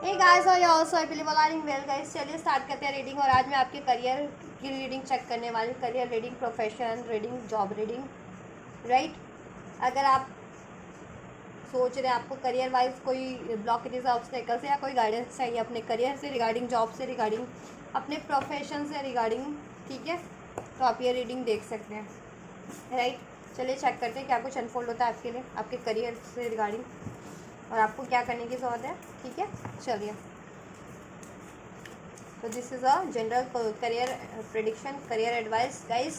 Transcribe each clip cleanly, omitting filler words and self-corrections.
Hey guys और also I believe all well guys. चलिए start करते हैं रीडिंग। और आज मैं आपके करियर की रीडिंग चेक करने वाली हूँ। Career reading, profession reading, job reading, right. अगर आप सोच रहे हैं आपको करियर वाइज कोई ब्लॉकेजेस, ऑब्स्टेकल्स या कोई गाइडेंस चाहिए अपने करियर से रिगार्डिंग, जॉब से रिगार्डिंग, अपने प्रोफेशन से रिगार्डिंग, ठीक है, तो आप ये रीडिंग देख सकते हैं, राइट। चलिए चेक करते हैं क्या कुछ अनफोल्ड होता है आपके लिए आपके करियर से रिगार्डिंग और आपको क्या करने की ज़रूरत है, ठीक है। चलिए, तो this is a general career prediction, career advice guys.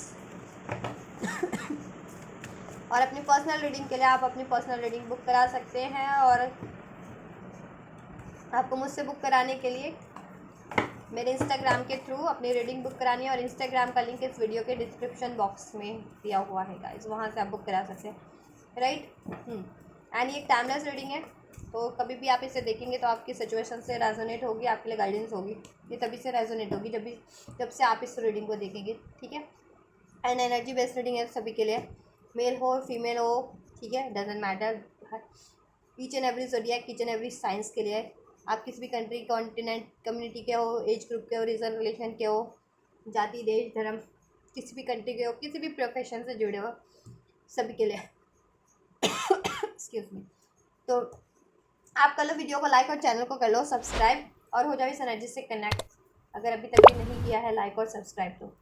और अपनी पर्सनल रीडिंग के लिए आप अपनी पर्सनल रीडिंग बुक करा सकते हैं। और आपको मुझसे बुक कराने के लिए मेरे इंस्टाग्राम के थ्रू अपनी रीडिंग बुक करानी है। और इंस्टाग्राम का लिंक इस वीडियो के डिस्क्रिप्शन बॉक्स में दिया हुआ है गाइस, वहाँ से आप बुक करा सकते हैं, राइट। एंड ये एक टाइमलेस रीडिंग है, तो कभी भी आप इसे देखेंगे तो आपकी सिचुएशन से रेजोनेट होगी, आपके लिए गाइडेंस होगी। ये तभी से रेजोनेट होगी जब से आप इस रीडिंग को देखेंगे, ठीक है। एंड एनर्जी बेस्ड रीडिंग है सभी के लिए, मेल हो फीमेल हो, ठीक है, doesn't matter. Each and every zodiac, each and every science के लिए। आप किसी भी कंट्री, कॉन्टिनेंट, कम्युनिटी के हो, एज ग्रुप के हो, रीजन रिलेशन के हो, जाति, देश, धर्म, किसी भी कंट्री के हो, किसी भी प्रोफेशन से जुड़े हो, सभी के लिए। Excuse me. तो आप कर लो वीडियो को लाइक और चैनल को कर लो सब्सक्राइब और हो जाओ इस एनर्जी से कनेक्ट, अगर अभी तक भी नहीं किया है लाइक और सब्सक्राइब तो।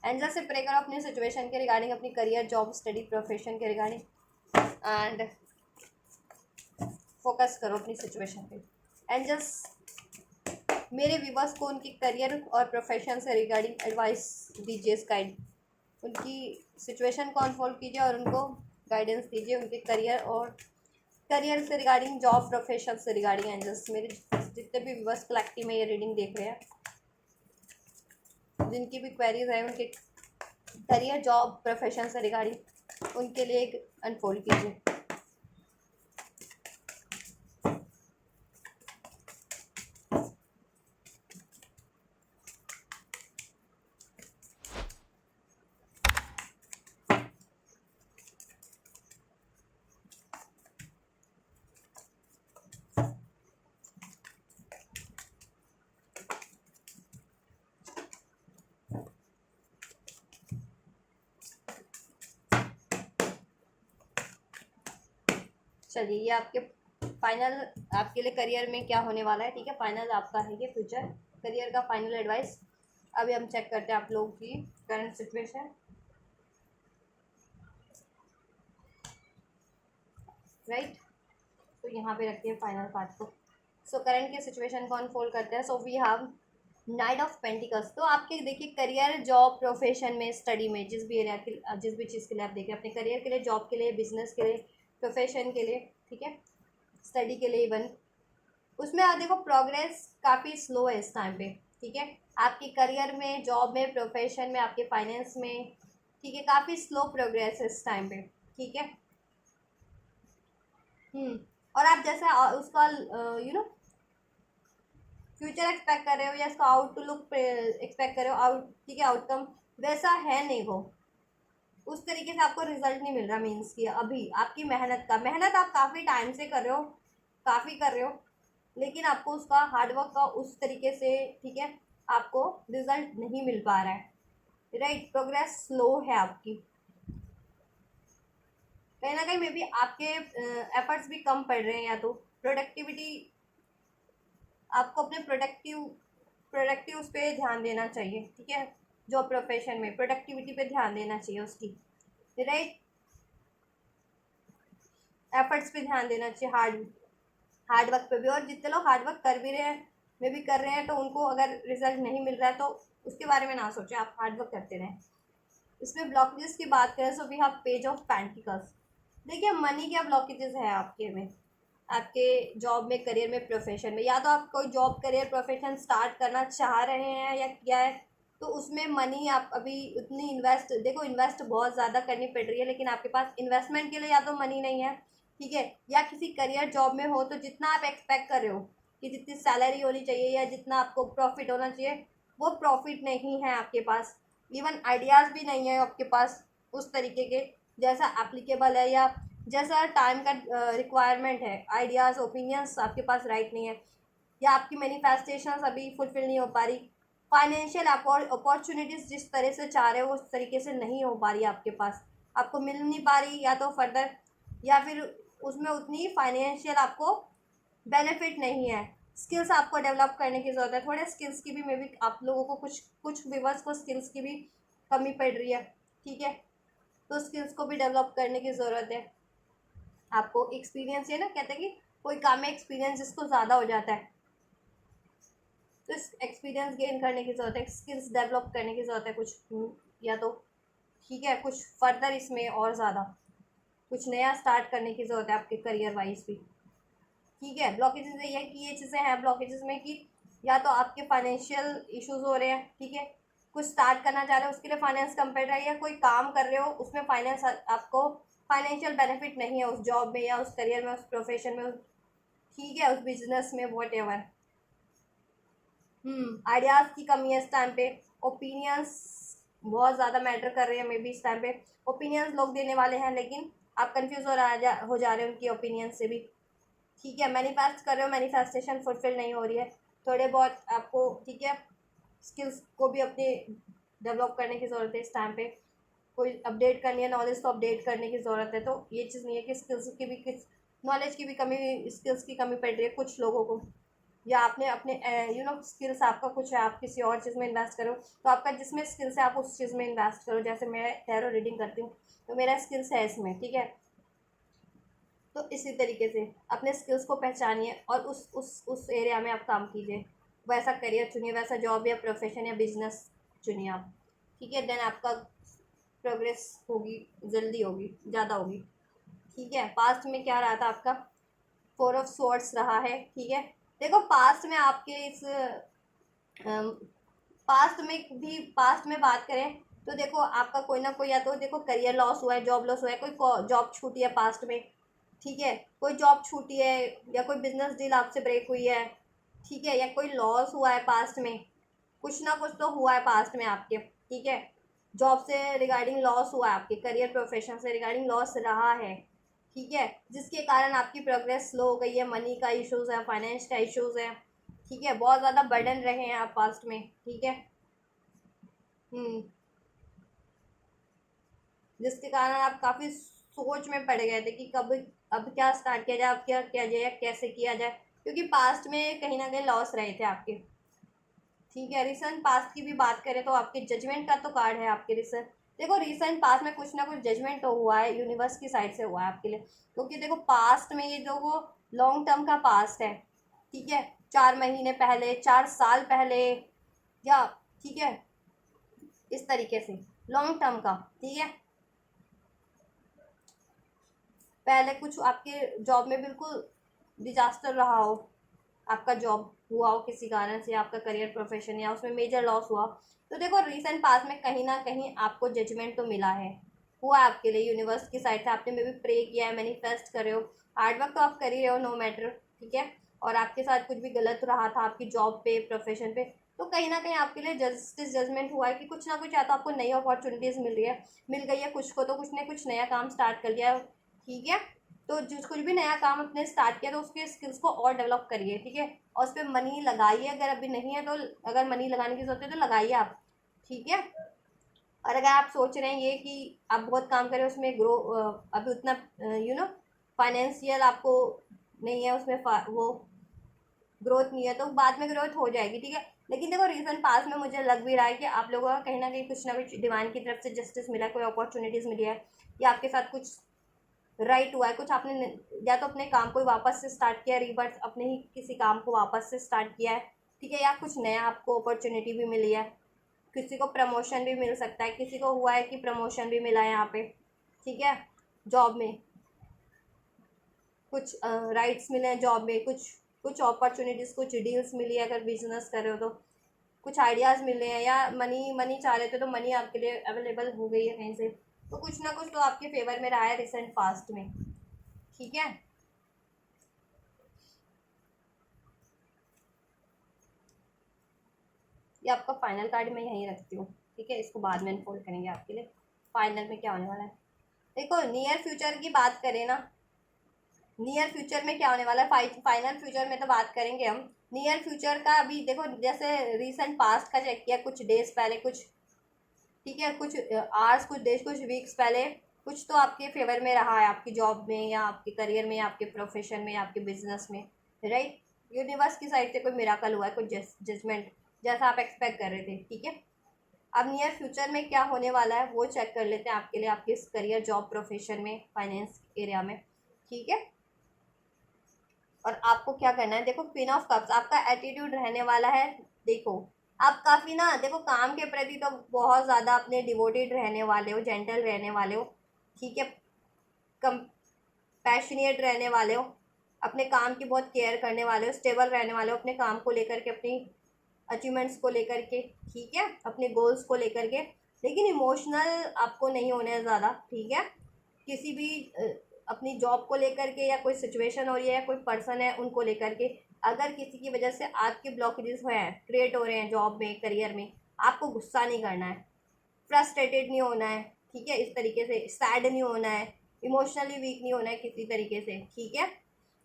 एंजल से प्रे करो अपनी सिचुएशन के रिगार्डिंग, अपनी करियर, जॉब, स्टडी, प्रोफेशन के रिगार्डिंग, एंड फोकस करो अपनी सिचुएशन पे। एंजल्स मेरे व्यूवर्स को उनकी करियर और प्रोफेशन से रिगार्डिंग एडवाइस दीजिए, गाइड, उनकी सिचुएशन को अनफोल्ड कीजिए और उनको गाइडेंस दीजिए उनके करियर से रिगार्डिंग, जॉब, प्रोफेशन से रिगार्डिंग। एंजल्स मेरे जितने भी व्यूवर्स कलेक्टिव में ये रीडिंग देख रहे हैं, जिनकी भी क्वेरीज है उनके करियर, जॉब, प्रोफेशन से रिगार्डिंग, उनके लिए एक अनफोल्ड कीजिए। चलिए, ये आपके फाइनल, आपके लिए करियर में क्या होने वाला है, ठीक है। फाइनल आपका है ये फ्यूचर करियर का फाइनल एडवाइस। अभी हम चेक करते हैं आप लोगों की करंट सिचुएशन, राइट। तो यहाँ पे रखते हैं फाइनल पार्ट को। सो करंट के सिचुएशन को अनफोल्ड करते हैं। So we have knight of pentacles. तो आपके देखिए करियर, जॉब, प्रोफेशन में, स्टडी में, जिस भी एरिया के, जिस भी चीज़ के लिए आप देखें, अपने करियर के लिए, जॉब के लिए, बिजनेस के लिए, प्रोफेशन के लिए, ठीक है, स्टडी के लिए इवन, उसमें आप देखो प्रोग्रेस काफ़ी स्लो है इस टाइम पे, ठीक है। आपके करियर में, जॉब में, प्रोफेशन में, आपके फाइनेंस में, ठीक है, काफ़ी स्लो प्रोग्रेस है इस टाइम पे, ठीक है। और आप जैसा उसका फ्यूचर एक्सपेक्ट कर रहे हो या इसका आउटलुक एक्सपेक्ट कर रहे हो, ठीक है, आउटकम वैसा है नहीं, वो उस तरीके से आपको रिजल्ट नहीं मिल रहा। मीन्स कि अभी आपकी मेहनत आप काफ़ी टाइम से कर रहे हो, काफ़ी कर रहे हो, लेकिन आपको उसका हार्डवर्क का उस तरीके से, ठीक है, आपको रिजल्ट नहीं मिल पा रहा है, राइट। प्रोग्रेस स्लो है आपकी, कहीं ना कहीं मे बी आपके एफर्ट्स भी कम पड़ रहे हैं, या तो प्रोडक्टिविटी, आपको अपने प्रोडक्टिव उस पर ध्यान देना चाहिए, ठीक है। जॉब प्रोफेशन में प्रोडक्टिविटी पे ध्यान देना चाहिए उसकी, राइट। एफर्ट्स पे ध्यान देना चाहिए, हार्डवर्क पे भी। और जितने लोग हार्डवर्क कर भी रहे हैं, मे भी कर रहे हैं, तो उनको अगर रिजल्ट नहीं मिल रहा है तो उसके बारे में ना सोचें, आप हार्डवर्क करते रहें। इसमें ब्लॉकेजेस की बात करें, so we have page of pentacles. देखिए मनी क्या ब्लॉकेजेस है आपके में, आपके जॉब में, करियर में, प्रोफेशन में। या तो आप कोई जॉब, करियर, प्रोफेशन स्टार्ट करना चाह रहे हैं या किया है, तो उसमें मनी आप अभी उतनी इन्वेस्ट बहुत ज़्यादा करनी पड़ रही है, लेकिन आपके पास इन्वेस्टमेंट के लिए या तो मनी नहीं है, ठीक है। या किसी करियर, जॉब में हो तो जितना आप एक्सपेक्ट कर रहे हो कि जितनी सैलरी होनी चाहिए या जितना आपको प्रॉफिट होना चाहिए, वो प्रॉफिट नहीं है आपके पास। इवन आइडियाज़ भी नहीं है आपके पास उस तरीके के, जैसा एप्लीकेबल है या जैसा टाइम का रिक्वायरमेंट है। आइडियाज़, ओपिनियंस आपके पास राइट नहीं है, या आपकी मैनिफेस्टेशंस अभी फुलफिल नहीं हो पा रही, फाइनेंशियल अपॉर्चुनिटीज़ जिस तरह से चाह रहे हो उस तरीके से नहीं हो पा रही आपके पास, आपको मिल नहीं पा रही, या तो फर्दर या फिर उसमें उतनी फाइनेंशियल आपको बेनिफिट नहीं है। स्किल्स आपको डेवलप करने की ज़रूरत है, थोड़े स्किल्स की भी मे बी आप लोगों को कुछ कुछ व्यूअर्स को स्किल्स की भी कमी पड़ रही है, ठीक है, तो स्किल्स को भी डेवलप करने की ज़रूरत है आपको। एक्सपीरियंस है ना, कहते हैं कि कोई काम में एक्सपीरियंस जिसको ज़्यादा हो जाता है, तो इस एक्सपीरियंस गेन करने की ज़रूरत है, स्किल्स डेवलप करने की ज़रूरत है कुछ, या तो ठीक है कुछ फर्दर इसमें और ज़्यादा कुछ नया स्टार्ट करने की ज़रूरत है आपके करियर वाइज भी, ठीक है। ब्लॉकेजेस ये है कि ये चीज़ें हैं ब्लॉकेजेस में कि या तो आपके फाइनेंशियल इश्यूज हो रहे हैं, ठीक है, कुछ स्टार्ट करना चाह रहे हो उसके लिए फाइनेंस कम पड़ रहा है, या कोई काम कर रहे हो उसमें फाइनेंस आपको फाइनेंशियल बेनिफिट नहीं है उस जॉब में या उस करियर में, उस प्रोफेशन में, ठीक है, उस बिजनेस में, वॉट एवर। आइडियाज़ की कमी है इस टाइम पे, ओपिनियंस बहुत ज़्यादा मैटर कर रहे हैं मे बी इस टाइम पे, ओपिनियंस लोग देने वाले हैं लेकिन आप कंफ्यूज हो जा रहे हैं उनकी ओपिनियन से भी, ठीक है। मैनिफेस्ट कर रहे हो, मैनिफेस्टेशन फुलफिल नहीं हो रही है, थोड़े बहुत आपको, ठीक है, स्किल्स को भी अपने डेवलप करने की ज़रूरत है इस टाइम पे, कोई अपडेट करनी है नॉलेज तो अपडेट करने की ज़रूरत है, तो ये चीज़ नहीं है कि स्किल्स की भी किस नॉलेज की भी कमी, स्किल्स की कमी पड़ रही है कुछ लोगों को, या आपने अपने स्किल्स आपका कुछ है, आप किसी और चीज़ में इन्वेस्ट करो, तो आपका जिसमें स्किल्स है आप उस चीज़ में इन्वेस्ट करो। जैसे मैं टैरो रीडिंग करती हूँ तो मेरा स्किल्स है इसमें, ठीक है, तो इसी तरीके से अपने स्किल्स को पहचानिए और उस एरिया में आप काम कीजिए, वैसा करियर चुनिए, वैसा जॉब या प्रोफेशन या बिजनेस चुनिए आप, ठीक है, देन आपका प्रोग्रेस होगी, जल्दी होगी, ज़्यादा होगी, ठीक है। पास्ट में क्या रहा था आपका, 4 ऑफ स्वॉर्ड्स रहा है, ठीक है। देखो पास्ट में आपके इस पास्ट में बात करें तो देखो आपका कोई ना कोई, या तो देखो करियर लॉस हुआ है, जॉब लॉस हुआ है, कोई जॉब छूटी है पास्ट में, ठीक है, कोई जॉब छूटी है, या कोई बिजनेस डील आपसे ब्रेक हुई है, ठीक है, या कोई लॉस हुआ है पास्ट में, कुछ ना कुछ तो हुआ है पास्ट में आपके, ठीक है, जॉब से रिगार्डिंग लॉस हुआ है, आपके करियर प्रोफेशन से रिगार्डिंग लॉस रहा है, ठीक है, जिसके कारण आपकी प्रोग्रेस स्लो हो गई है, मनी का इश्यूज़ है, फाइनेंस का इश्यूज़ है, ठीक है, बहुत ज़्यादा बर्डन रहे हैं आप पास्ट में, ठीक है। जिसके कारण आप काफ़ी सोच में पड़ गए थे कि कब अब क्या स्टार्ट किया जाए, अब क्या किया जाए या कैसे किया जाए, क्योंकि पास्ट में कहीं ना कहीं लॉस रहे थे आपके, ठीक है। रिसेंट पास्ट की भी बात करें तो आपके जजमेंट का तो कार्ड है आपके रिसेंट, देखो रिसेंट पास्ट में कुछ ना कुछ जजमेंट तो हुआ है, यूनिवर्स की साइड से हुआ है आपके लिए, क्योंकि देखो पास्ट में ये जो वो लॉन्ग टर्म का पास्ट है, ठीक है, 4 महीने पहले, 4 साल पहले, या ठीक है, इस तरीके से लॉन्ग टर्म का, ठीक है, पहले कुछ आपके जॉब में बिल्कुल डिजास्टर रहा हो, आपका जॉब हुआ हो किसी कारण से, आपका करियर प्रोफेशन या उसमें मेजर लॉस हुआ, तो देखो रीसेंट पास में कहीं ना कहीं आपको जजमेंट तो मिला है, हुआ आपके लिए यूनिवर्स की साइड से, आपने मे भी प्रे किया है, मैनिफेस्ट कर रहे हो, हार्ड वर्क तो आप कर ही रहे हो, नो मैटर, ठीक है, और आपके साथ कुछ भी गलत रहा था आपकी जॉब पे, प्रोफेशन पे, तो कहीं ना कहीं आपके लिए जस्टिस जजमेंट हुआ है कि कुछ ना कुछ, या तो आपको नई अपॉर्चुनिटीज़ मिल रही है, मिल गई है कुछ को, तो कुछ ने कुछ नया काम स्टार्ट कर लिया है, ठीक है, तो जिस कुछ भी नया काम अपने स्टार्ट किया तो उसके स्किल्स को और डेवलप करिए, ठीक है, और उस पर मनी लगाइए, अगर अभी नहीं है तो, अगर मनी लगाने की जरूरत है तो लगाइए आप, ठीक है। और अगर आप सोच रहे हैं ये कि आप बहुत काम करें उसमें ग्रो, अभी उतना फाइनेंशियल आपको नहीं है उसमें, वो ग्रोथ नहीं है, तो बाद में ग्रोथ हो जाएगी, ठीक है। लेकिन देखो रीजन पास में मुझे लग भी रहा है कि आप लोगों का कहीं ना कुछ डिवाइन की तरफ से जस्टिस मिला है, कोई अपॉर्चुनिटीज़ मिली है, या आपके साथ कुछ राइट हुआ है, कुछ आपने या तो अपने काम को वापस से स्टार्ट किया, रिबर्थ अपने ही किसी काम को वापस से स्टार्ट किया है, ठीक है, या कुछ नया आपको अपॉर्चुनिटी भी मिली है, किसी को प्रमोशन भी मिल सकता है, किसी को हुआ है कि प्रमोशन भी मिला है यहाँ पे, ठीक है, जॉब में कुछ राइट्स मिले हैं, जॉब में कुछ कुछ अपॉर्चुनिटीज़, कुछ डील्स मिली है, अगर बिजनेस कर रहे हो तो कुछ आइडियाज़ मिले हैं, या मनी मनी चाह रहे थे तो मनी आपके लिए अवेलेबल हो गई है कहीं से, तो कुछ ना कुछ तो आपके फेवर में रहा है रिसेंट पास्ट में, ठीक है। ये आपका फाइनल कार्ड मैं यहीं रखती हूँ, ठीक है, इसको बाद में अनफोल्ड करेंगे आपके लिए, फाइनल में क्या होने वाला है। देखो नियर फ्यूचर की बात करें ना, नियर फ्यूचर में क्या होने वाला है, फाइनल फ्यूचर में तो बात करेंगे हम, नियर फ्यूचर का अभी देखो, जैसे रिसेंट पास्ट का चेक किया कुछ डेज पहले, कुछ ठीक है, कुछ आवर्स, कुछ डेज, कुछ वीक्स पहले, कुछ तो आपके फेवर में रहा है, आपकी जॉब में या आपके करियर में या आपके प्रोफेशन में या आपके बिजनेस में, राइट। यूनिवर्स की साइड से कोई मिराकल हुआ है, कुछ जजमेंट जैसा आप एक्सपेक्ट कर रहे थे, ठीक है। अब नियर फ्यूचर में क्या होने वाला है वो चेक कर लेते हैं आपके लिए, आपके करियर, जॉब, प्रोफेशन में, फाइनेंस एरिया में, ठीक है। और आपको क्या करना है, देखो क्वीन ऑफ कप्स आपका एटीट्यूड रहने वाला है। देखो आप काफ़ी ना, देखो काम के प्रति तो बहुत ज़्यादा अपने डिवोटेड रहने वाले हो, जेंटल रहने वाले हो, ठीक है, कंपैशनेट रहने वाले हो, अपने काम की बहुत केयर करने वाले हो, स्टेबल रहने वाले हो अपने काम को लेकर के, अपनी अचीवमेंट्स को लेकर के, ठीक है, अपने गोल्स को लेकर के। लेकिन इमोशनल आपको नहीं होना है ज़्यादा, ठीक है। किसी भी अपनी जॉब को लेकर के या कोई सिचुएशन हो रही है या कोई पर्सन है उनको लेकर के, अगर किसी की वजह से आपके ब्लॉकेजेस हैं, क्रिएट हो रहे हैं जॉब में, करियर में, आपको गुस्सा नहीं करना है, फ्रस्ट्रेटेड नहीं होना है, ठीक है, इस तरीके से सैड नहीं होना है, इमोशनली वीक नहीं होना है किसी तरीके से, ठीक है।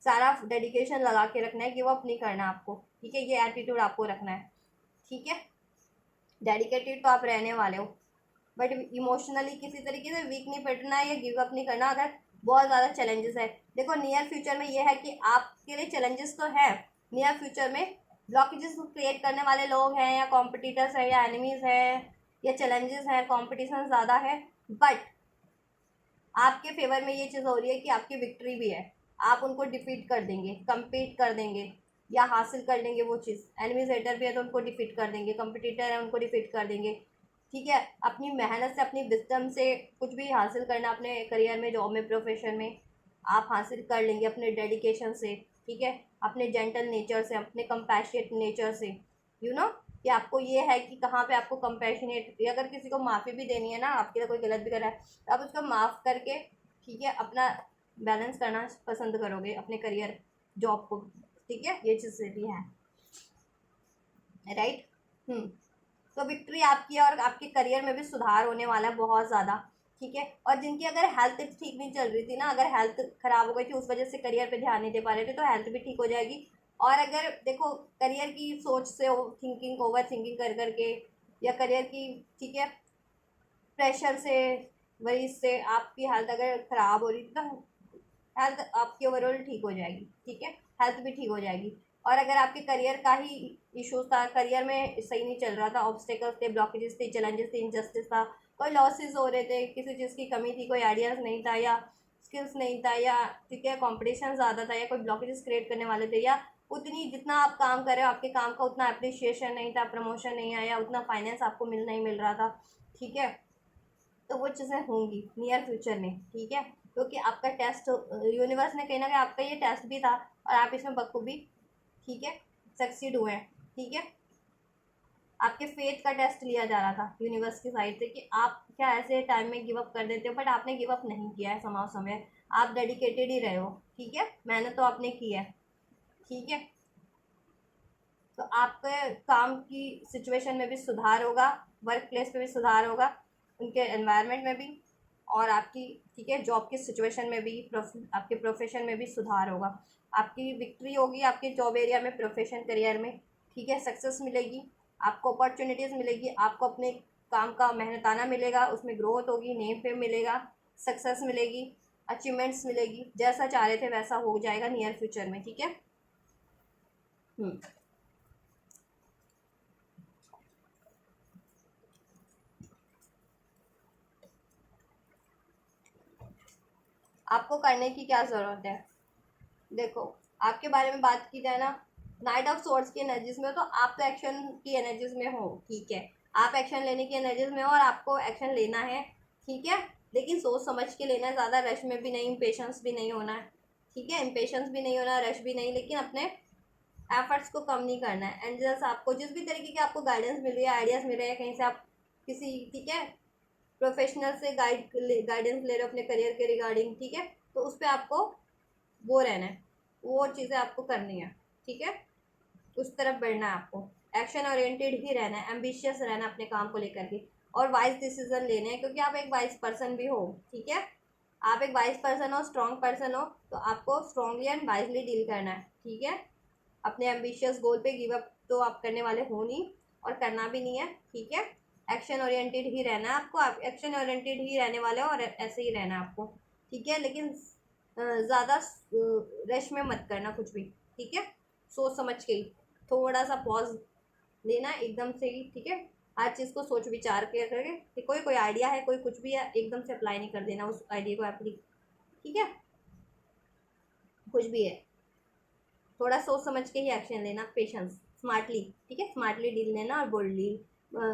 सारा डेडिकेशन लगा के रखना है, गिव अप नहीं करना आपको, ठीक है, ये एटीट्यूड आपको रखना है, ठीक है। डेडिकेटेड तो आप रहने वाले हो, बट इमोशनली किसी तरीके से वीक नहीं पड़ना है या गिव अप नहीं करना अगर बहुत ज़्यादा चैलेंजेस है। देखो नियर फ्यूचर में ये है कि आपके लिए चैलेंजेस तो है, नियर फ्यूचर में ब्लॉकेजेस क्रिएट करने वाले लोग हैं या कॉम्पिटिटर्स हैं या एनिमीज़ हैं या चैलेंजेस हैं, कॉम्पिटिशन ज़्यादा है, बट आपके फेवर में ये चीज़ हो रही है कि आपकी विक्ट्री भी है, आप उनको डिफीट कर देंगे, compete कर देंगे या हासिल कर लेंगे वो चीज़। एनिमीज हेटर भी है तो उनको डिफीट कर देंगे, कंपटीटर है उनको डिफीट कर देंगे, ठीक है। अपनी मेहनत से, अपनी विजडम से कुछ भी हासिल करना अपने करियर में, जॉब में, प्रोफेशन में आप हासिल कर लेंगे, अपने डेडिकेशन से, ठीक है, अपने जेंटल नेचर से, अपने कंपैशनेट नेचर से, यू नो कि आपको ये है कि कहाँ पे आपको कंपैशनेट, अगर किसी को माफ़ी भी देनी है ना, आपके लिए कोई गलत भी कर रहा है तो आप उसको माफ़ करके, ठीक है, अपना बैलेंस करना पसंद करोगे अपने करियर, जॉब को, ठीक है, ये चीज़ भी है, राइट। तो विक्ट्री आपकी है और आपके करियर में भी सुधार होने वाला है बहुत ज़्यादा, ठीक है। और जिनकी अगर हेल्थ ठीक नहीं चल रही थी ना, अगर हेल्थ ख़राब हो गई थी उस वजह से करियर पे ध्यान नहीं दे पा रहे थे, तो हेल्थ भी ठीक हो जाएगी। और अगर देखो करियर की सोच से, थिंकिंग, ओवर थिंकिंग कर करके, या करियर की, ठीक है, प्रेशर से, वही से आपकी हेल्थ अगर ख़राब हो रही थी तो हेल्थ आपकी ओवरऑल ठीक हो जाएगी, ठीक है, हेल्थ भी ठीक हो जाएगी। और अगर आपके करियर का ही इश्यूज था, करियर में सही नहीं चल रहा था, ऑब्स्टेकल्स थे, ब्लॉकेजेस थे, चैलेंजेस थे, इनजस्टिस था, कोई लॉसेस हो रहे थे, किसी चीज़ की कमी थी, कोई आइडियाज़ नहीं था या स्किल्स नहीं था, या ठीक है कंपटीशन ज़्यादा था, या कोई ब्लॉकेजेस क्रिएट करने वाले थे, या उतनी जितना आप काम कर रहे हो आपके काम का उतना अप्रिशिएशन नहीं था, प्रमोशन नहीं आया, उतना फाइनेंस आपको नहीं मिल रहा था, ठीक है। तो वो चीज़ें होंगी नियर फ्यूचर में, ठीक है, क्योंकि आपका टेस्ट, यूनिवर्स ने कहीं ना कहीं आपका ये टेस्ट भी था और आप इसमें बखूबी, ठीक है, सक्सीड हुए हैं, ठीक है। आपके फेथ का टेस्ट लिया जा रहा था यूनिवर्स की साइड से कि आप क्या ऐसे टाइम में गिव अप कर देते हो, बट आपने गिव अप नहीं किया है, समाव समय आप डेडिकेटेड ही रहे हो, ठीक है, मेहनत तो आपने की है, ठीक है। तो आपके काम की सिचुएशन में भी सुधार होगा, वर्क प्लेस पे भी सुधार होगा, उनके एनवायरनमेंट में भी, और आपकी, ठीक है, जॉब की सिचुएशन में भी, आपके प्रोफेशन में भी सुधार होगा, आपकी विक्ट्री होगी आपके जॉब एरिया में, प्रोफेशन, करियर में, ठीक है, सक्सेस मिलेगी, आपको अपॉर्चुनिटीज़ मिलेगी, आपको अपने काम का मेहनताना मिलेगा, उसमें ग्रोथ होगी, नेम फेम मिलेगा, सक्सेस मिलेगी, अचीवमेंट्स मिलेगी, जैसा चाह रहे थे वैसा हो जाएगा नियर फ्यूचर में, ठीक है। आपको करने की क्या ज़रूरत है, देखो आपके बारे में बात की जाए ना, नाइट ऑफ सोर्ड्स की एनर्जीज में हो तो आप तो एक्शन की एनर्जीज में हो, ठीक है, आप एक्शन लेने की एनर्जीज में हो और आपको एक्शन लेना है, ठीक है, लेकिन सोच समझ के लेना है, ज़्यादा रश में भी नहीं, इम्पेशंस भी नहीं होना है, ठीक है, इम्पेशंस भी नहीं होना, रश भी नहीं, लेकिन अपने एफर्ट्स को कम नहीं करना है। एंड आपको जिस भी तरीके की आपको गाइडेंस मिल रही है, आइडियाज़ मिल रहे हैं कहीं से, आप किसी, ठीक है, प्रोफेशनल से गाइडेंस ले रहे हो अपने करियर के रिगार्डिंग, ठीक है, तो उस पर आपको वो रहना है, वो चीज़ें आपको करनी है, ठीक है, उस तरफ बढ़ना है आपको, एक्शन ओरिएंटेड ही रहना है, एम्बिशियस रहना है अपने काम को लेकर के, और वाइज डिसीजन लेने हैं, क्योंकि आप एक वाइज पर्सन भी हो, ठीक है, आप एक वाइज पर्सन हो, स्ट्रॉन्ग पर्सन हो, तो आपको स्ट्रॉन्गली एंड वाइजली डील करना है, ठीक है। अपने एम्बिशियस गोल पे गिव अप तो आप करने वाले हो नहीं और करना भी नहीं है, ठीक है। एक्शन ओरिएंटेड ही रहना है आपको, आप एक्शन ओरिएंटेड ही रहने वाले हो और ऐसे ही रहना है आपको, ठीक है। लेकिन ज़्यादा रश में मत करना कुछ भी, ठीक है। सोच समझ के ही, थोड़ा सा पॉज लेना एकदम से ही, ठीक है। हर चीज़ को सोच विचार के करके कि कोई कोई आइडिया है, कोई कुछ भी है, एकदम से अप्लाई नहीं कर देना उस आइडिया को एप्ली, ठीक है। कुछ भी है, थोड़ा सोच समझ के ही एक्शन लेना, पेशेंस, स्मार्टली, ठीक है। स्मार्टली डील लेना और बोल्डली,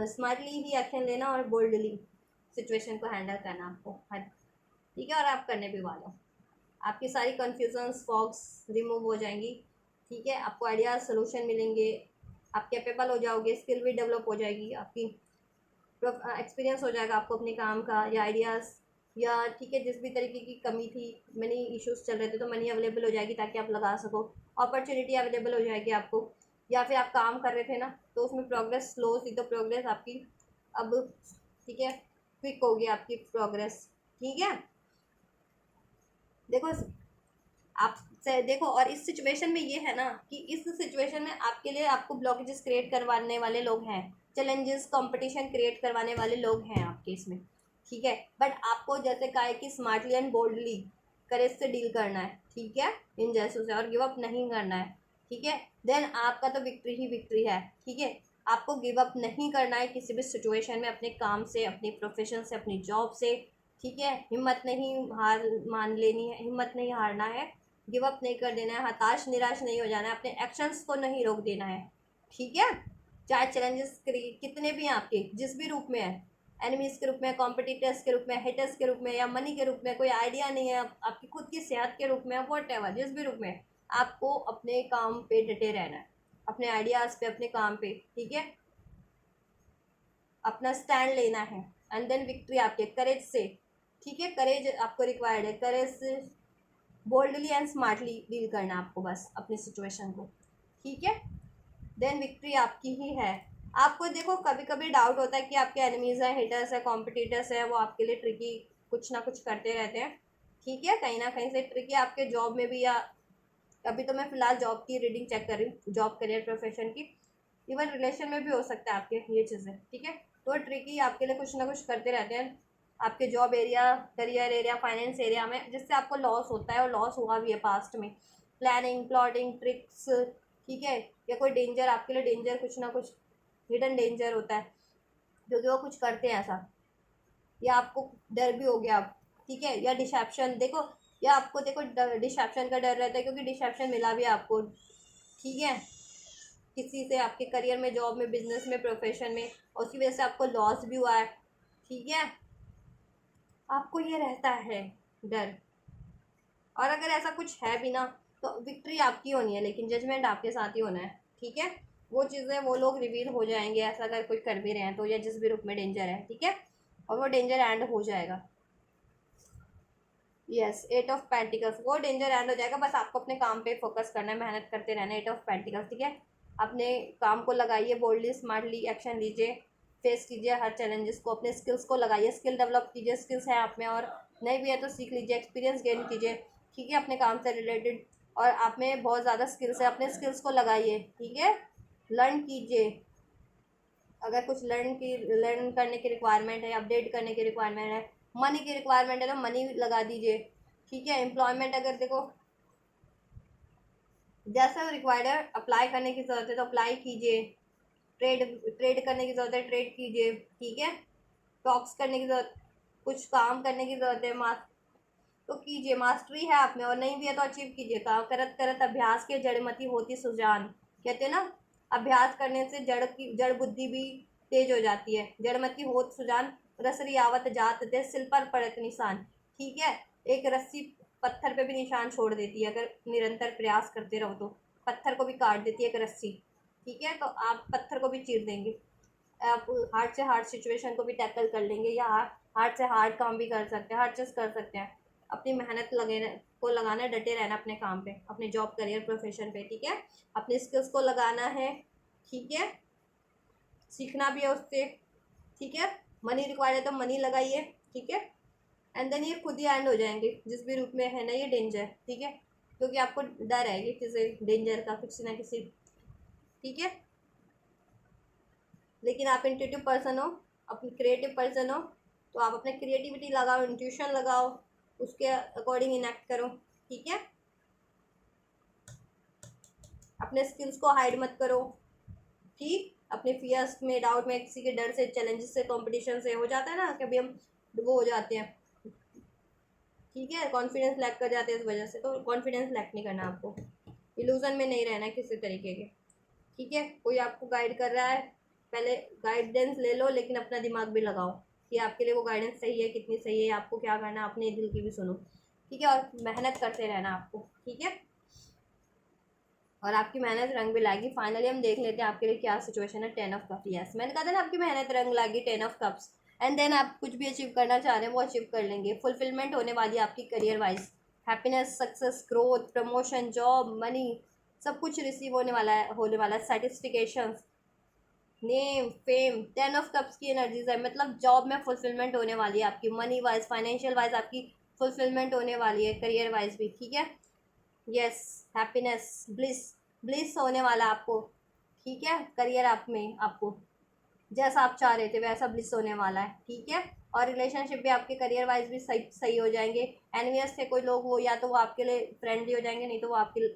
स्मार्टली ही एक्शन लेना और बोल्डली सिचुएशन को हैंडल करना आपको हर, ठीक है। और आप करने भी वाले हो, आपकी सारी कन्फ्यूजन्स फॉग्स रिमूव हो जाएंगी, ठीक है। आपको आइडिया सोल्यूशन मिलेंगे, आप कैपेबल हो जाओगे, स्किल भी डेवलप हो जाएगी आपकी, एक्सपीरियंस हो जाएगा आपको अपने काम का या आइडियाज़ या, ठीक है, जिस भी तरीके की कमी थी, मनी इश्यूज चल रहे थे तो मनी अवेलेबल हो जाएगी ताकि आप लगा सको, अपॉर्चुनिटी अवेलेबल हो जाएगी आपको। या फिर आप काम कर रहे थे ना तो उसमें प्रोग्रेस स्लो थी तो प्रोग्रेस आपकी अब, ठीक है, क्विक होगी आपकी प्रोग्रेस, ठीक है। देखो आप से देखो, और इस सिचुएशन में ये है ना कि इस सिचुएशन में आपके लिए आपको ब्लॉकेजेस क्रिएट करवाने वाले लोग हैं, चैलेंजेस कंपटीशन क्रिएट करवाने वाले लोग हैं आपके इसमें, ठीक है। बट आपको जैसे कहा है कि स्मार्टली एंड बोल्डली करेज से डील करना है, ठीक है, इन जैसों से, और गिव अप नहीं करना है, ठीक है। देन आपका तो विक्ट्री ही विक्ट्री है, ठीक है। आपको गिव अप नहीं करना है किसी भी सिचुएशन में, अपने काम से, अपनी प्रोफेशन से, अपनी जॉब से, ठीक है। हिम्मत नहीं हार मान लेनी है, हिम्मत नहीं हारना है, गिव अप नहीं कर देना है, हताश निराश नहीं हो जाना है, अपने एक्शंस को नहीं रोक देना है, ठीक है। चाहे चैलेंजेस कितने भी हैं आपके, जिस भी रूप में है, एनिमीज के रूप में, कॉम्पिटिटर्स के रूप में, हेटर्स के रूप में, या मनी के रूप में, कोई आइडिया नहीं है, आपकी खुद की सेहत के रूप में, वॉट एवर, जिस भी रूप में, आपको अपने काम पे डटे रहना है, अपने आइडियाज़ पे, अपने काम पे, ठीक है, अपना स्टैंड लेना है। एंड देन विक्ट्री आपके करेज से, ठीक है। करेज आपको रिक्वायर्ड है, करेज से बोल्डली एंड स्मार्टली डील करना आपको बस अपनी सिचुएशन को, ठीक है। देन विक्ट्री आपकी ही है। आपको देखो कभी कभी डाउट होता है कि आपके एनिमीज़ हैं, हेटर्स हैं, कॉम्पिटिटर्स हैं, वो आपके लिए ट्रिकी कुछ ना कुछ करते रहते हैं, ठीक है, कहीं ना कहीं से ट्रिकी आपके जॉब में भी, या अभी तो मैं फ़िलहाल जॉब की रीडिंग चेक कर रही हूँ, जॉब करियर प्रोफेशन की, इवन रिलेशन में भी हो सकता है आपके ये चीज़ें, ठीक है। तो ट्रिकी आपके लिए कुछ ना कुछ करते रहते हैं आपके job area, career area, finance area में, जिससे आपको लॉस होता है और लॉस हुआ भी है पास्ट में। प्लानिंग, प्लॉटिंग, ट्रिक्स, ठीक है, या कोई डेंजर आपके लिए, डेंजर कुछ ना कुछ हिडन डेंजर होता है क्योंकि वो कुछ करते हैं ऐसा, या आपको डर भी हो गया आप, ठीक है, या डिसेप्शन, देखो, या आपको देखो डिसेप्शन का डर रहता है क्योंकि डिसेप्शन मिला भी आपको, ठीक है, किसी से आपके करियर में, जॉब में, बिजनेस में, प्रोफेशन में, और उसकी वजह से आपको लॉस भी हुआ है, ठीक है। आपको ये रहता है डर, और अगर ऐसा कुछ है भी ना तो विक्ट्री आपकी होनी है, लेकिन जजमेंट आपके साथ ही होना है, ठीक है। वो चीज़ें वो लोग रिवील हो जाएंगे ऐसा अगर कुछ कर भी रहे हैं तो, या जिस भी रूप में डेंजर है, ठीक है, और वो डेंजर एंड हो जाएगा। यस, 8 ऑफ पेंटिकल्स, वो डेंजर एंड हो जाएगा, बस आपको अपने काम पे फोकस करना है, मेहनत करते रहना है। 8 ऑफ पेंटिकल्स, ठीक है। अपने काम को लगाइए, बोल्डली स्मार्टली एक्शन लीजिए, फेस कीजिए हर चैलेंजेस को, अपने स्किल्स को लगाइए, स्किल डेवलप कीजिए, स्किल्स हैं आप में और नहीं भी है तो सीख लीजिए, एक्सपीरियंस गेन कीजिए, ठीक है, अपने काम से रिलेटेड, और आप में बहुत ज़्यादा स्किल्स है, अपने स्किल्स को लगाइए, ठीक है, लर्न कीजिए। अगर कुछ लर्न करने की रिक्वायरमेंट है, अपडेट करने की रिक्वायरमेंट है, मनी की रिक्वायरमेंट है तो मनी लगा दीजिए, ठीक है। एम्प्लॉयमेंट अगर देखो जैसा रिक्वायर्ड है, अप्लाई करने की ज़रूरत है तो अप्लाई कीजिए, ट्रेड ट्रेड करने की ज़रूरत है ट्रेड कीजिए, ठीक है। टॉक्स करने की ज़रूरत, कुछ काम करने की ज़रूरत है, तो कीजिए, मास्टरी है आप में और नहीं भी है तो अचीव कीजिए। काम करत करत अभ्यास के जड़मति होती सुजान, कहते हैं ना, अभ्यास करने से जड़ बुद्धि भी तेज हो जाती है। जड़मति होत सुजान, रसरी आवत जात ते सिल पर पड़त निशान, ठीक है। एक रस्सी पत्थर पे भी निशान छोड़ देती है, अगर निरंतर प्रयास करते रहो तो पत्थर को भी काट देती है एक रस्सी, ठीक है। तो आप पत्थर को भी चीर देंगे, आप हार्ड से हार्ड सिचुएशन को भी टैकल कर लेंगे, या हार्ड से हार्ड काम भी कर सकते हैं, हर चीज़ कर सकते हैं। अपनी मेहनत लगाना है, डटे रहना अपने काम पे, अपने जॉब करियर प्रोफेशन पे, ठीक है। अपने स्किल्स को लगाना है, ठीक है, सीखना भी है उससे, ठीक है। मनी रिक्वायर्ड है तो मनी लगाइए, ठीक है। एंड देन ये खुद ही एंड हो जाएंगे जिस भी रूप में है ना ये डेंजर, ठीक है। क्योंकि आपको डर है कि किसी डेंजर का, किसी ना किसी, ठीक है। लेकिन आप इंट्यूटिव पर्सन हो, अपनी क्रिएटिव पर्सन हो, तो आप अपने क्रिएटिविटी लगाओ, इंट्यूशन लगाओ, उसके अकॉर्डिंग इनएक्ट करो, ठीक है। अपने स्किल्स को हाइड मत करो, ठीक। अपने फियर्स में, डाउट में, किसी के डर से, चैलेंजेस से, कंपटीशन से हो जाता है ना, कभी हम वो हो जाते हैं, ठीक है, कॉन्फिडेंस लैक कर जाते हैं इस वजह से। तो कॉन्फिडेंस लैक नहीं करना आपको, इल्यूजन में नहीं रहना किसी तरीके के, ठीक है। कोई आपको गाइड कर रहा है, पहले गाइडेंस ले लो, लेकिन अपना दिमाग भी लगाओ कि आपके लिए वो गाइडेंस सही है, कितनी सही है, आपको क्या करना है, अपने दिल की भी सुनो, ठीक है। और मेहनत करते रहना आपको, ठीक है। और आपकी मेहनत रंग भी लाएगी। फाइनली हम देख लेते हैं आपके लिए क्या सिचुएशन है। 10 ऑफ कप्स, यस, मैंने कहा था ना आपकी मेहनत रंग लाएगी। 10 ऑफ कप्स, एंड देन आप कुछ भी अचीव करना चाह रहे हैं वो अचीव कर लेंगे। फुलफिलमेंट होने वाली है आपकी career wise, happiness, success, growth, promotion, job, money, सब कुछ रिसीव होने वाला है, satisfaction, name, fame. 10 of cups की एनर्जीज है, मतलब जॉब में फुलफिलमेंट होने वाली है आपकी, मनी वाइज, फाइनेंशियल वाइज आपकी फुलफिलमेंट होने वाली है, करियर वाइज भी, ठीक है। यस, हैप्पीनेस, ब्लिस, ब्लिस होने वाला आपको, ठीक है। करियर आप में आपको जैसा आप चाह रहे थे वैसा ब्लिस होने वाला है, ठीक है। और रिलेशनशिप भी आपके करियर वाइज भी सही सही हो जाएंगे। एनवियस थे कोई लोग, वो या तो वो आपके लिए फ्रेंडली हो जाएंगे, नहीं तो वो आपके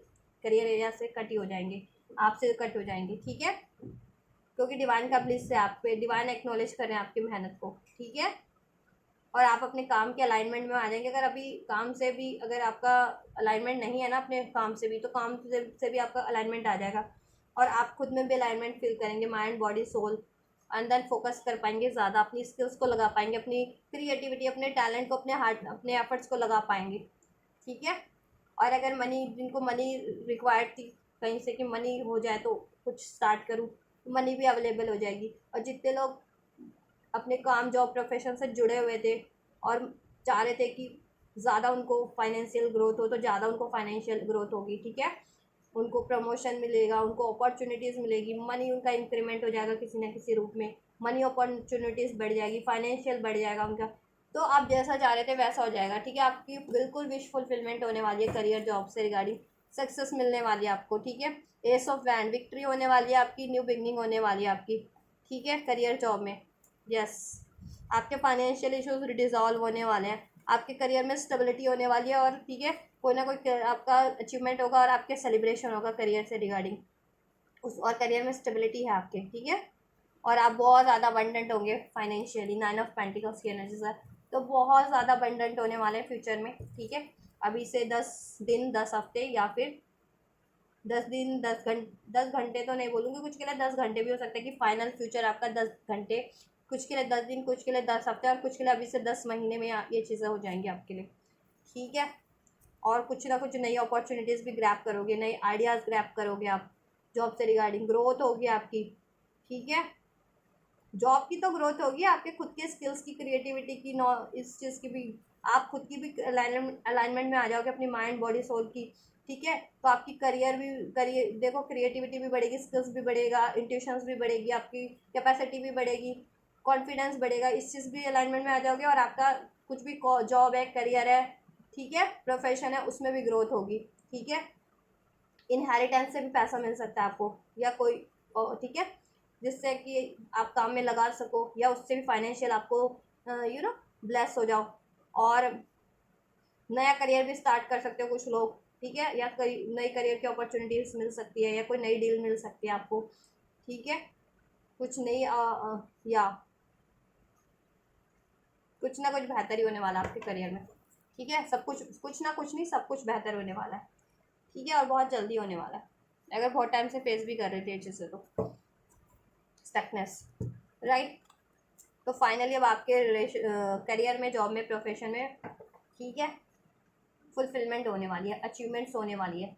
करियर एरिया से कट ही हो जाएंगे, आपसे कट हो जाएंगे, ठीक है। क्योंकि डिवाइन का ब्लिस है आप पे, डिवाइन एक्नॉलेज कर रहे हैं आपकी मेहनत को, ठीक है। और आप अपने काम के अलाइनमेंट में आ जाएंगे। अगर अभी काम से भी अगर आपका अलाइनमेंट नहीं है ना अपने काम से भी, तो काम से भी आपका अलाइनमेंट आ जाएगा। और आप खुद में भी अलाइनमेंट फील करेंगे, mind, body, soul, and then focus कर पाएंगे ज़्यादा, अपनी स्किल्स को लगा पाएंगे, अपनी क्रिएटिविटी, अपने टैलेंट को, अपने हार्ट, अपने एफर्ट्स को लगा पाएंगे, ठीक है। और अगर मनी, जिनको मनी रिक्वायर्ड थी कहीं से कि मनी हो जाए तो कुछ स्टार्ट करूँ, तो मनी भी अवेलेबल हो जाएगी। और जितने लोग अपने काम, जॉब, प्रोफेशन से जुड़े हुए थे और चाह रहे थे कि ज़्यादा उनको फाइनेंशियल ग्रोथ हो, तो ज़्यादा उनको फाइनेंशियल ग्रोथ होगी, ठीक है। उनको प्रमोशन मिलेगा, उनको अपॉर्चुनिटीज़ मिलेगी, मनी उनका इंक्रीमेंट हो जाएगा किसी न किसी रूप में, मनी अपॉर्चुनिटीज़ बढ़ जाएगी, फाइनेंशियल बढ़ जाएगा उनका। तो आप जैसा चाह रहे थे वैसा हो जाएगा, ठीक है। आपकी बिल्कुल विश फुलफिलमेंट होने वाली है करियर, जॉब से रिगार्डिंग सक्सेस मिलने वाली है आपको, ठीक है। एस ऑफ वैंड, विक्ट्री होने वाली है आपकी, न्यू बिगनिंग होने वाली है आपकी, ठीक है, करियर जॉब में। यस, आपके फाइनेंशियल इश्यूज डिजॉल्व होने वाले हैं, आपके करियर में स्टेबिलिटी होने वाली है, और ठीक है, कोई ना कोई आपका अचीवमेंट होगा और आपके सेलिब्रेशन होगा करियर से रिगार्डिंग उस, और करियर में स्टेबिलिटी है आपके, ठीक है। और आप बहुत ज़्यादा अबंडेंट होंगे फाइनेंशियली। 9 ऑफ पेंटिकल्स की एनर्जी है, तो बहुत ज़्यादा अबंडेंट होने वाले हैं फ्यूचर में, ठीक है। अभी से 10 दिन, 10 हफ्ते, या फिर 10 दिन, 10 घंटे, 10 घंटे तो नहीं बोलूँगी, कुछ के लिए 10 घंटे भी हो सकता है कि फाइनल फ्यूचर आपका 10 घंटे, कुछ के लिए 10 दिन, कुछ के लिए 10 हफ्ते, और कुछ के लिए अभी से 10 महीने में ये चीज़ें हो जाएंगी आपके लिए, ठीक है। और कुछ ना कुछ नई अपॉर्चुनिटीज़ भी ग्रैब करोगे, नए आइडियाज़ ग्रैब करोगे आप, जॉब से रिगार्डिंग ग्रोथ होगी आपकी, ठीक है। जॉब की तो ग्रोथ होगी, आपके खुद के स्किल्स की, क्रिएटिविटी की, नौ इस चीज़ की भी, आप खुद की भी अलाइनमेंट में आ जाओगे अपनी माइंड, बॉडी, सोल की, ठीक है। तो आपकी करियर देखो, क्रिएटिविटी भी बढ़ेगी, स्किल्स भी बढ़ेगा, इंट्यूशंस भी बढ़ेगी, आपकी कैपेसिटी भी बढ़ेगी, कॉन्फिडेंस बढ़ेगा, इस चीज़ भी अलाइनमेंट में आ जाओगे। और आपका कुछ भी जॉब है, करियर है, ठीक है, प्रोफेशन है, उसमें भी ग्रोथ होगी, ठीक है। इनहेरिटेंस से भी पैसा मिल सकता है आपको, या कोई, ठीक है, जिससे कि आप काम में लगा सको, या उससे भी फाइनेंशियल आपको ब्लेस हो जाओ, और नया करियर भी स्टार्ट कर सकते हो कुछ लोग, ठीक है। या कोई नई करियर की अपॉर्चुनिटीज़ मिल सकती है, या कोई नई डील मिल सकती है आपको, ठीक है। कुछ नई या कुछ ना कुछ बेहतर ही होने वाला है आपके करियर में, ठीक है। सब कुछ, कुछ ना कुछ नहीं, सब कुछ बेहतर होने वाला है, ठीक है। और बहुत जल्दी होने वाला है, अगर बहुत टाइम से फेस भी कर रहे थे ये चीज़ें, तो स्टकनेस, राइट। तो फाइनली अब आपके करियर में, जॉब में, प्रोफेशन में, ठीक है, फुलफिलमेंट होने वाली है, अचीवमेंट्स होने वाली है,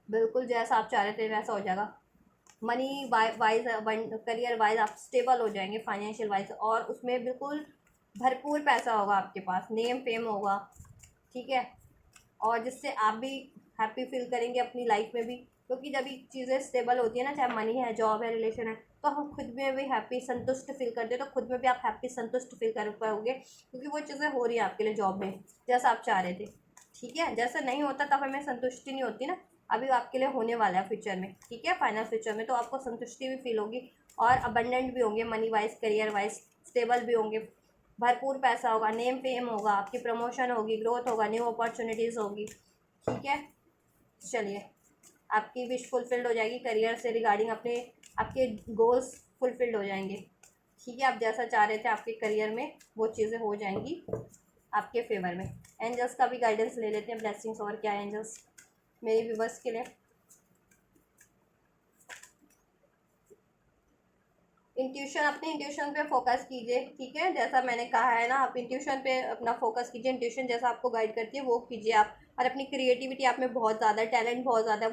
बिल्कुल जैसा आप चाह रहे थे वैसा हो जाएगा। मनी वाइज, करियर वाइज आप स्टेबल हो जाएंगे, फाइनेंशियल वाइज, और उसमें बिल्कुल भरपूर पैसा होगा आपके पास, नेम, फेम होगा, ठीक है। और जिससे आप भी हैप्पी फील करेंगे अपनी लाइफ में भी, क्योंकि जब ये चीज़ें स्टेबल होती है ना, चाहे मनी है, जॉब है, रिलेशन है, तो हम खुद में भी हैप्पी, संतुष्ट फील करते हैं, तो खुद में भी आप हैप्पी, संतुष्ट फील कर पाओगे, क्योंकि वो चीज़ें हो रही है आपके लिए जॉब में जैसा आप चाह रहे थे, ठीक है, जैसा नहीं होता तब हमें संतुष्टि नहीं होती ना, अभी आपके लिए होने वाला है फ्यूचर में, ठीक है, फाइनल फ्यूचर में, तो आपको संतुष्टि भी फील होगी और अबंडेंट भी होंगे, money wise career wise stable भी होंगे, भरपूर पैसा होगा, नेम फेम होगा, आपकी प्रमोशन होगी, ग्रोथ होगा, न्यू अपॉर्चुनिटीज़ होगी, ठीक है। चलिए, आपकी विश फुलफिल्ड हो जाएगी करियर से रिगार्डिंग, अपने आपके गोल्स फुलफिल्ड हो जाएंगे, ठीक है। आप जैसा चाह रहे थे आपके करियर में वो चीज़ें हो जाएंगी आपके फेवर में। एंजल्स का भी गाइडेंस ले लेते हैं, ब्लेसिंग्स और क्या है एंजल्स मेरे व्यूवर्स के लिए। इंट्यूशन, अपने इंट्यूशन पे फोकस कीजिए, ठीक है, जैसा मैंने कहा है ना, आप इंट्यूशन पे अपना फोकस कीजिए, इंट्यूशन जैसा आपको गाइड करती है वो कीजिए आप। और अपनी क्रिएटिविटी आप में बहुत ज़्यादा टैलेंट बहुत ज़्यादा है,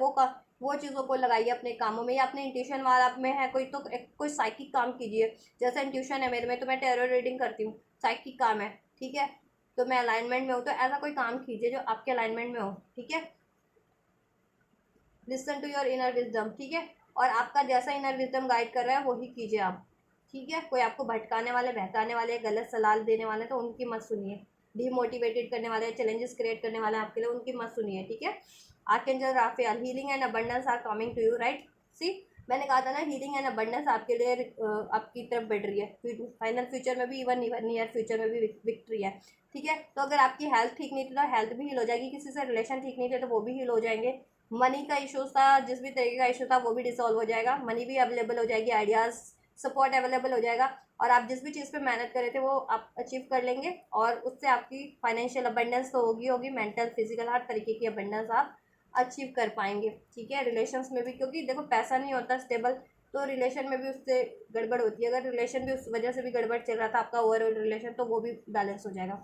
वो चीज़ों को लगाइए अपने कामों में, या अपने इंट्यूशन वाला आप में है कोई तो कोई साइकिक काम कीजिए, जैसा इंट्यूशन है मेरे में तो मैं टेरो रीडिंग करती हूँ, साइकिक काम है, ठीक है, तो मैं अलाइनमेंट में हूँ, तो ऐसा कोई काम कीजिए जो आपके अलाइनमेंट में हो, ठीक है। Listen to your inner wisdom, ठीक है, और आपका जैसा इनर विजडम गाइड कर रहा है वही कीजिए आप, ठीक है। कोई आपको भटकाने वाले, बहकाने वाले, गलत सलाह देने वाले तो उनकी मत सुनिए, डीमोटिवेटेड करने वाले, चैलेंजेस क्रिएट करने वाले आपके लिए, उनकी मत सुनिए, ठीक है। Archangel Raphael, healing and abundance are coming to you, right. See, मैंने कहा था ना, हीलिंग एंड अबंडेंस आपके लिए आपकी तरफ बढ़ रही है, फाइनल फ्यूचर में भी, इवन नियर फ्यूचर में भी विक्ट्री है, ठीक है। तो अगर आपकी हेल्थ ठीक नहीं थी तो हेल्थ भी हील हो जाएगी, किसी से रिलेशन ठीक नहीं थे तो वो भी हील हो जाएंगे, मनी का इशूज़ था, जिस भी तरीके का इशू था वो भी डिसॉल्व हो जाएगा, मनी भी अवेलेबल हो जाएगी, आइडियाज़ सपोर्ट अवेलेबल हो जाएगा, और आप जिस भी चीज़ पे मेहनत कर रहे थे वो आप अचीव कर लेंगे, और उससे आपकी फाइनेंशियल अबंडेंस तो होगी, मेंटल फिजिकल हर तरीके की अबंडेंस आप अचीव कर पाएंगे, ठीक है। रिलेशंस में भी, क्योंकि देखो पैसा नहीं होता स्टेबल, तो रिलेशन में भी उससे गड़बड़ होती है, अगर रिलेशन भी उस वजह से भी गड़बड़ चल रहा था आपका ओवरऑल रिलेशन, तो वो भी बैलेंस हो जाएगा।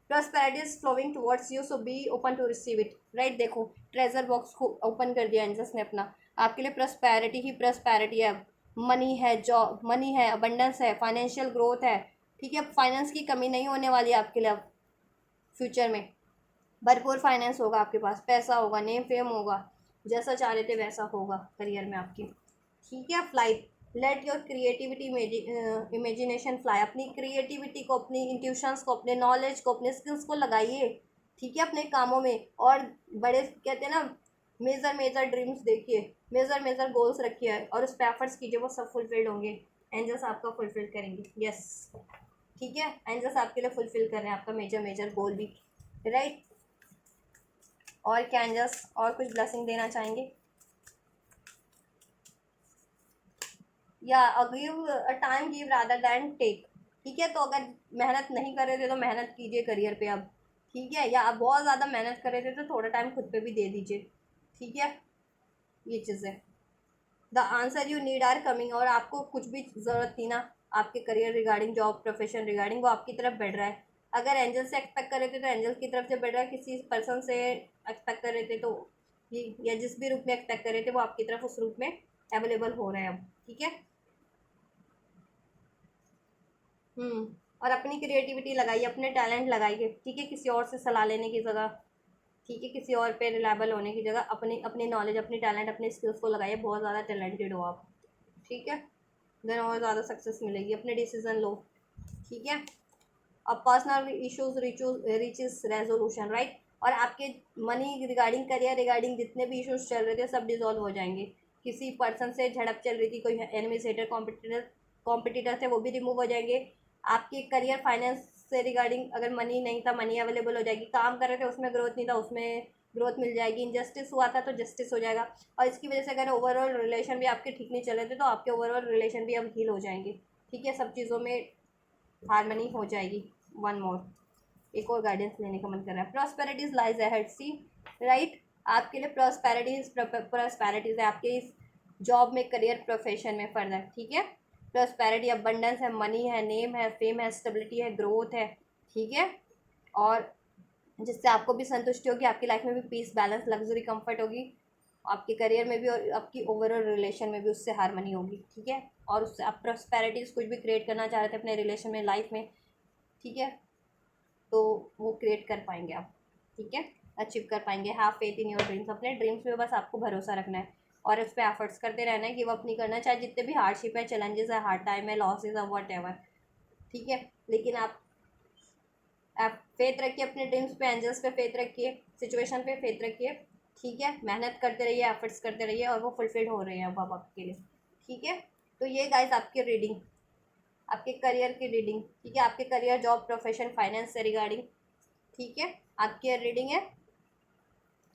Prosperity's flowing towards you, so be open to receive it, right. देखो, ट्रेजर बॉक्स को ओपन कर दिया एंजल्स ने अपना, आपके लिए प्रॉस्पेरिटी ही प्रॉस्पेरिटी है, मनी है, जॉब मनी है, अबंडेंस है, फाइनेंशियल ग्रोथ है, ठीक है, फाइनेंस की कमी नहीं होने वाली है आपके लिए अब फ्यूचर में, भरपूर फाइनेंस होगा आपके पास, पैसा होगा, नेम फेम होगा, जैसा चाह रहे थे वैसा होगा करियर में आपकी, ठीक है। Flight, let your creativity imagination fly, अपनी क्रिएटिविटी को, अपनी इंट्यूशंस को, अपने नॉलेज को, अपने स्किल्स को लगाइए, ठीक है, अपने कामों में, और बड़े कहते हैं ना, मेजर मेजर ड्रीम्स देखिए, मेजर मेजर गोल्स रखिए और उस पर एफर्ट्स कीजिए, वो सब फुलफिल्ड होंगे, एंजल्स आपका फुलफिल करेंगे, यस, ठीक है। एंजल्स आपके लिए फुलफिल कर रहे हैं आपका मेजर मेजर गोल भी, राइट। और क्या एंजल्स और कुछ ब्लेसिंग देना चाहेंगे? या give a time, give rather than take, ठीक है। तो अगर मेहनत नहीं कर रहे थे तो मेहनत कीजिए करियर पे अब, ठीक है, या आप बहुत ज़्यादा मेहनत कर रहे थे तो थोड़ा टाइम खुद पे भी दे दीजिए, ठीक है, ये चीज़ें। The answer you need are coming, और आपको कुछ भी ज़रूरत थी ना आपके career regarding, job profession regarding, वो आपकी तरफ बढ़ रहा है, अगर एंजल से एक्सपेक्ट कर रहे थे तो एंजल की तरफ से बढ़ रहा है, किसी पर्सन से एक्सपेक्ट कर रहे थे तो ये, या जिस भी रूप में एक्सपेक्ट कर रहे थे वो आपकी तरफ उस रूप में अवेलेबल हो रहे हैं अब, ठीक है। और अपनी क्रिएटिविटी लगाइए, अपने टैलेंट लगाइए, ठीक है, किसी और से सलाह लेने की जगह, ठीक है, किसी और पे रिलायबल होने की जगह अपनी अपनी नॉलेज, अपनी टैलेंट, अपने स्किल्स को लगाइए, बहुत ज़्यादा टैलेंटेड हो आप, ठीक है, देन और ज़्यादा सक्सेस मिलेगी, अपने डिसीजन लो, ठीक है। अब personal issues reaches resolution, right, और आपके मनी रिगार्डिंग, करियर रिगार्डिंग जितने भी इश्यूज चल रहे थे सब डिजॉल्व हो जाएंगे, किसी पर्सन से झड़प चल रही थी, कोई एनिमी सेटर कॉम्पिटिटर थे वो भी रिमूव हो जाएंगे, आपके करियर फाइनेंस से रिगार्डिंग अगर मनी नहीं था मनी अवेलेबल हो जाएगी, काम कर रहे थे उसमें ग्रोथ नहीं था उसमें ग्रोथ मिल जाएगी, इनजस्टिस हुआ था तो जस्टिस हो जाएगा, और इसकी वजह से अगर ओवरऑल रिलेशन भी आपके ठीक नहीं चल रहे थे तो आपके ओवरऑल रिलेशन भी अब हील हो जाएंगे, ठीक है, सब चीज़ों में हारमनी हो जाएगी। वन मोर, एक और गाइडेंस लेने का मन कर रहा है। प्रॉस्पेरिटीज लाइज अहेड, सी, राइट, आपके लिए प्रॉस्पेरिटीज है आपके इस जॉब में, करियर प्रोफेशन में फर्दर, ठीक है। प्रॉस्पेरिटी, अबंडेंस है, मनी है, नेम है, फेम है, स्टेबिलिटी है, ग्रोथ है, ठीक है, और जिससे आपको भी संतुष्टि होगी, आपकी लाइफ में भी पीस, बैलेंस, लग्जरी, कंफर्ट होगी, आपके करियर में भी और आपकी ओवरऑल रिलेशन में भी उससे हारमनी होगी, ठीक है, और उससे आप प्रॉस्पेरिटीज कुछ भी क्रिएट करना चाह रहे थे अपने रिलेशन में, लाइफ में, ठीक है, तो वो क्रिएट कर पाएंगे आप, ठीक है, अचीव कर पाएंगे। Have faith in your dreams, अपने ड्रीम्स में बस आपको भरोसा रखना है और उस पर एफर्ट्स करते रहना है, गिव अप नहीं करना, चाहे जितने भी हार्डशिप है, चैलेंजेस है, हार्ड टाइम है, लॉसेज है, वट एवर, ठीक है, लेकिन आप आप फेथ रखिए अपने ड्रीम्स पे, एंजल्स पे फेथ रखिए, सिचुएशन पे फेथ रखिए, ठीक है। मेहनत करते रहिए, एफर्ट्स करते रहिए और वो फुलफिल हो रहे हैं अब आपके लिए, ठीक है। तो ये गाइस आपकी रीडिंग, आपके करियर की रीडिंग, ठीक है, आपके करियर, जॉब, प्रोफेशन, फाइनेंस से रिगार्डिंग, ठीक है, आपकी रीडिंग है।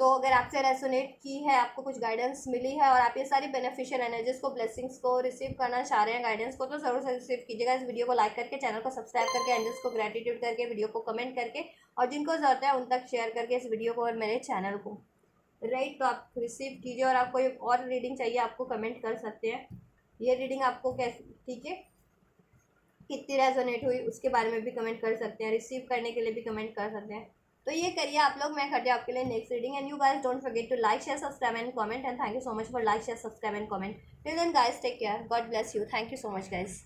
तो अगर आपसे रेसोनेट की है, आपको कुछ गाइडेंस मिली है और आप ये सारी बेनिफिशियल एनर्जीज को, ब्लेसिंग्स को रिसीव करना चाह रहे हैं, गाइडेंस को, तो ज़रूर से रिसीव कीजिएगा। इस वीडियो को लाइक करके, चैनल को सब्सक्राइब करके, एंजल्स को ग्रेटिट्यूड करके, वीडियो को कमेंट करके, और जिनको ज़रूरत है उन तक शेयर करके इस वीडियो को और मेरे चैनल को, राइट। तो आप रिसीव कीजिए और आपको एक और रीडिंग चाहिए, आपको कमेंट कर सकते हैं ये रीडिंग आपको कैसे, ठीक है, कितनी रेजोनेट हुई उसके बारे में भी कमेंट कर सकते हैं, रिसीव करने के लिए भी कमेंट कर सकते हैं। तो ये करिए आप लोग, मैं करती हूँ आपके लिए next reading. And you guys don't forget to like, share, subscribe and comment, and thank you so much for like, share, subscribe and comment. Till then guys, take care, God bless you, thank you so much guys.